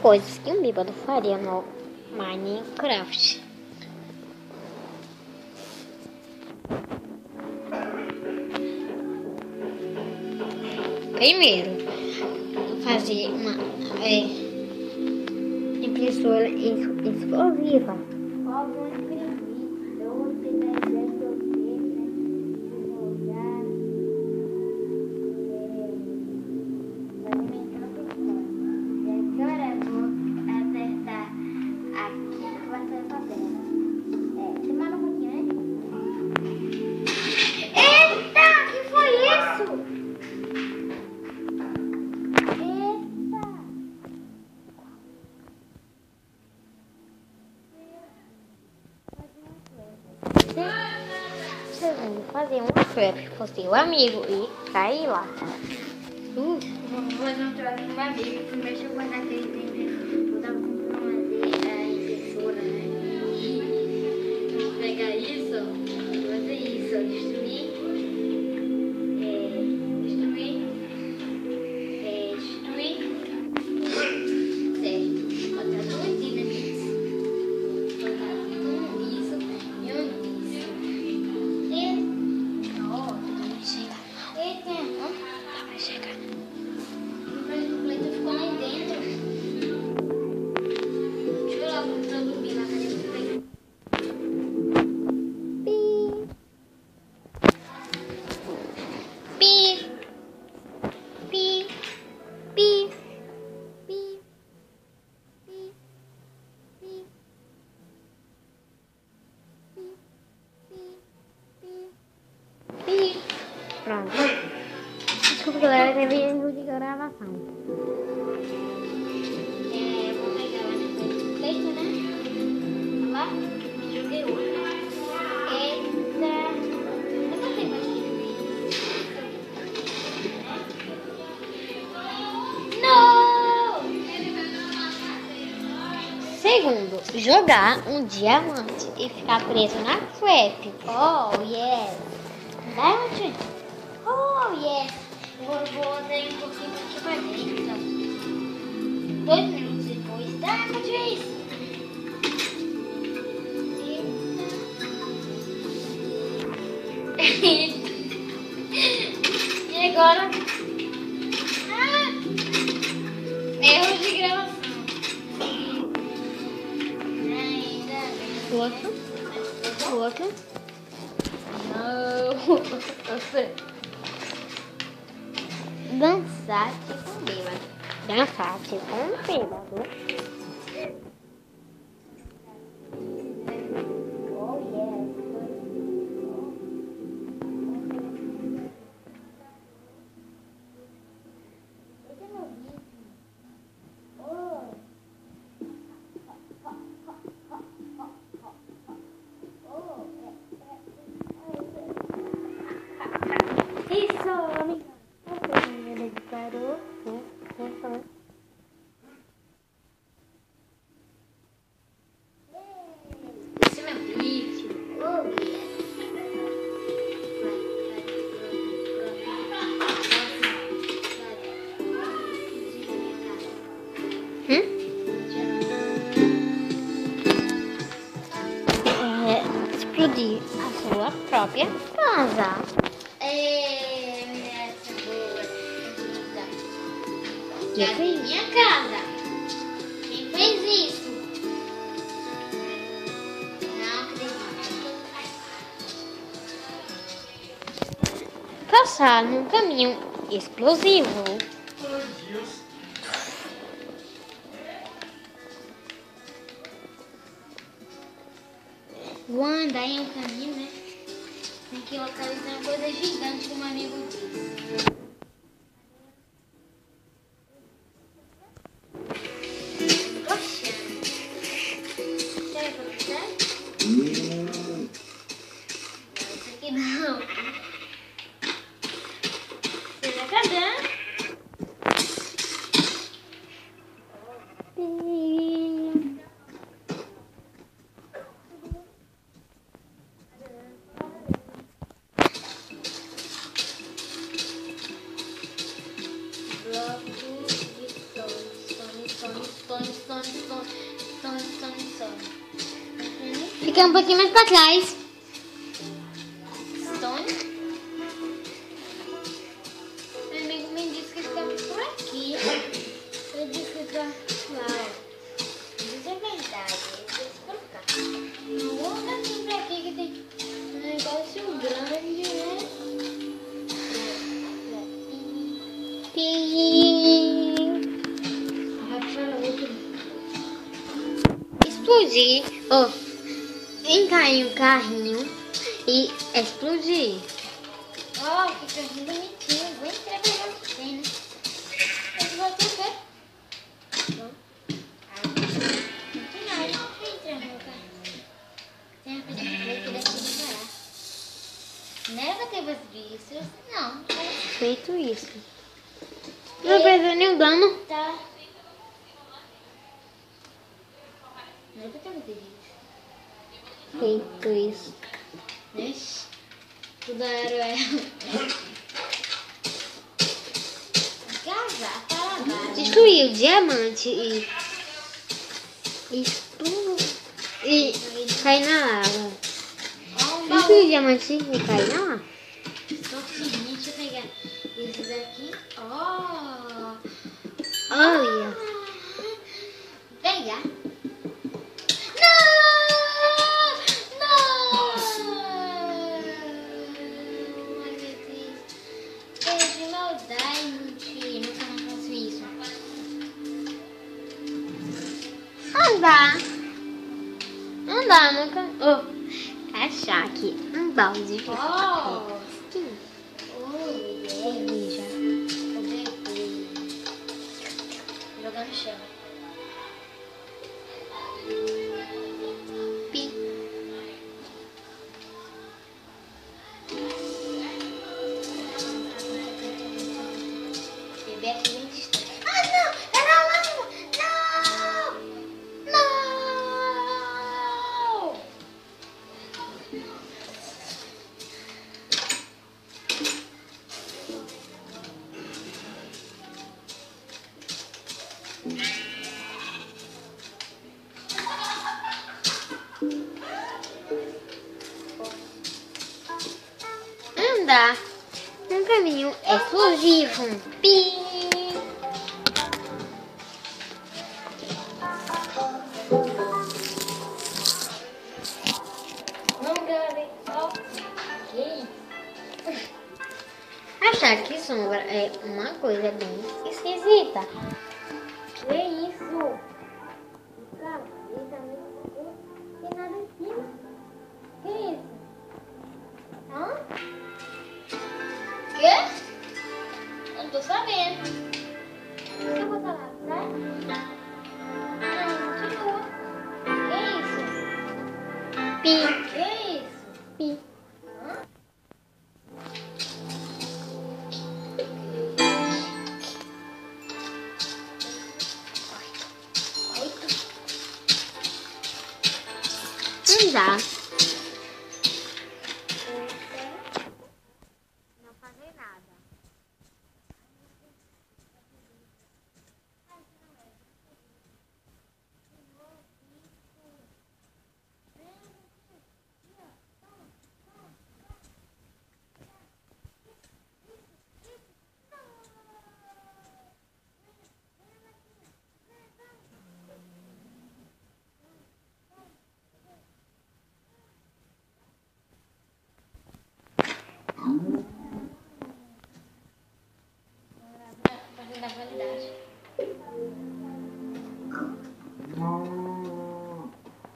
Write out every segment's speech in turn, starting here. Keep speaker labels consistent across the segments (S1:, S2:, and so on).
S1: coisas que um bêbado faria no Minecraft. Primeiro, fazer uma impressora explosiva. Segundo, fazer um trap com seu amigo e cair lá.
S2: Vou fazer um trap com meu amigo. Primeiro deixa eu guardar aquele tempo. Eu tava comprando uma impressora, né? Vou pegar isso, fazer isso, destruir. Certo. Botar dois dinamites. Botar isso e isso.
S1: Vai chegar.
S2: Mas o pleito ficou lá dentro. Deixa eu logo dormir lá, cadê o pleito?
S1: Pi. Pi. Pi. Pi. Pi. Pi. Pi. Pronto. Desculpa, galera, teve erro de gravação.
S2: Vou pegar lá no pleito, né? Olha lá, joguei outro. Eita. Eu não tenho mais não!
S1: Segundo, jogar um diamante e ficar preso na trap. Oh, yes. Diamante.
S2: Oh, yes! Vou dar um pouquinho aqui pra dentro, então. 2 minutos depois. Diamond Race! E agora? Erro de gravação. Ainda bem.
S1: Outro.
S2: Não.
S1: Dançar tipo um bêbado. Dançar tipo um bêbado.
S2: Oh, yes. Esse é meu ritmo. Oh. Isso, amiga.
S1: Ele parou.
S2: Esse é meu ritmo. Oh, yes.
S1: Explodir a sua própria casa.
S2: Essa boa.
S1: Quem
S2: Cadê
S1: fez?
S2: minha casa? Quem fez isso? Não acredito.
S1: Passar num caminho explosivo.
S2: Vou andar em um caminho, né? Tem que localizar uma coisa gigante como um amigo disse. Poxa! Será que eu quiser? Isso aqui não. Será que dá? Bloco de som.
S1: Fica um pouquinho mais pra trás.
S2: Meu amigo me disse que estamos por aqui. Ele disse que está lá. Isso é verdade. Ele disse por cá. Não vou assim pra aqui que tem um negócio grande, né? Vai para outro.
S1: Explodir. Oh, encair um carrinho e explodir.
S2: Ó, que carrinho bonitinho. Vou entrar pra ver o que tem, né? Esse vai ter o quê? Não. Não tem nada. Vou entrar no carrinho. Tem a coisa que daqui de parar. Neva teve os vícios? Não.
S1: Feito isso. Não fez nenhum dano.
S2: Tá. Neva teve os vícios.
S1: Feito isso.
S2: Ixi. Tudo era ela. Casar para baixo.
S1: Destruiu o diamante e cai na água.
S2: Ó, um
S1: Destruiu o
S2: baú.
S1: diamante e cai na água.
S2: Só o seguinte, deixa eu pegar esse daqui. Ó.
S1: Olha.
S2: Pegar. Não! Não! Ai, meu Deus. Perdi maldade, mentira. Nunca mais faço isso.
S1: Não dá. Não dá, nunca. Oh, achar aqui um balde de
S2: Ó.
S1: Sim.
S2: Oi,
S1: Peguei já.
S2: eu peguei. Jogar no chão.
S1: Pi.
S2: Bebê aqui bem distante. Ah, não! Era lava! Não! Não!
S1: Andar num caminho explosivo. Pi.
S2: Vamos gravar só. Que isso?
S1: Achar que sombra é uma coisa bem esquisita.
S2: Que isso? Cara, tem nada em cima. Que isso? Hã? Quê? Eu não tô sabendo. Deixa eu botar lá atrás. Não, continua. Que
S1: Pi.
S2: isso? Que isso?
S1: Pi.
S2: Hã?
S1: Andar. Não fazer nada.
S2: Fazendo da validade.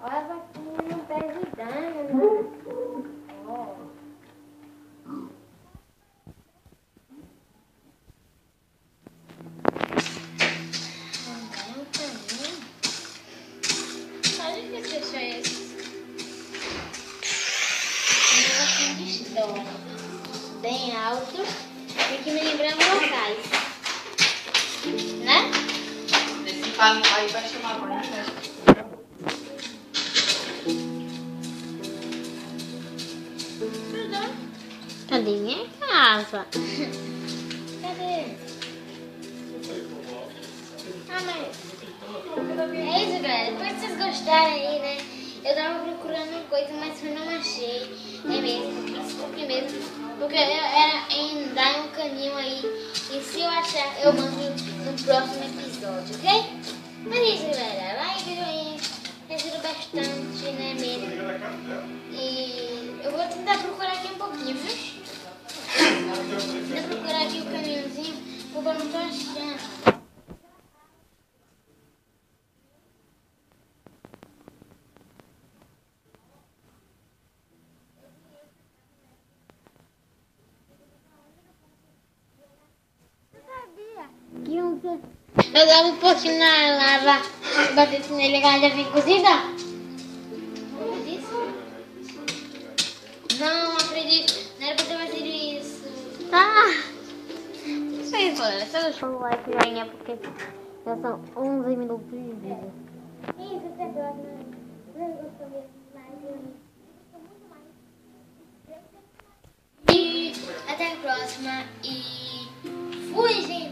S2: Olha, vai ter um pé de dano. Ó. Olha que bicho é esse? Um negocinho de história. Bem alto. Tem que me lembrar locais. Né?
S3: Esse pano aí vai chamar agora, né?
S1: Cadê minha casa?
S2: Cadê? Ah, mas... gostaram aí, né? Eu tava procurando coisa, mas eu não achei. É mesmo, desculpe mesmo. Porque eu era em dar um caminho aí. E se eu achar, eu mando no próximo episódio, ok? Mas é isso, galera. Like, joinha. Ajuda bastante, né mesmo? E eu vou tentar procurar aqui um pouquinho, viu? Vou procurar aqui o caminhãozinho, porque eu não tô achando. Jogar um pouquinho na lava, bater nele, a galha vem cozida. Como disse? Não acredito, não era pra ter fazer isso.
S1: Isso aí, galera. Só deixa o like e joinha, porque já são 11 minutos de vídeo.
S2: Isso, até a próxima. Eu gostou mesmo, mais. E até a próxima. E fui, gente.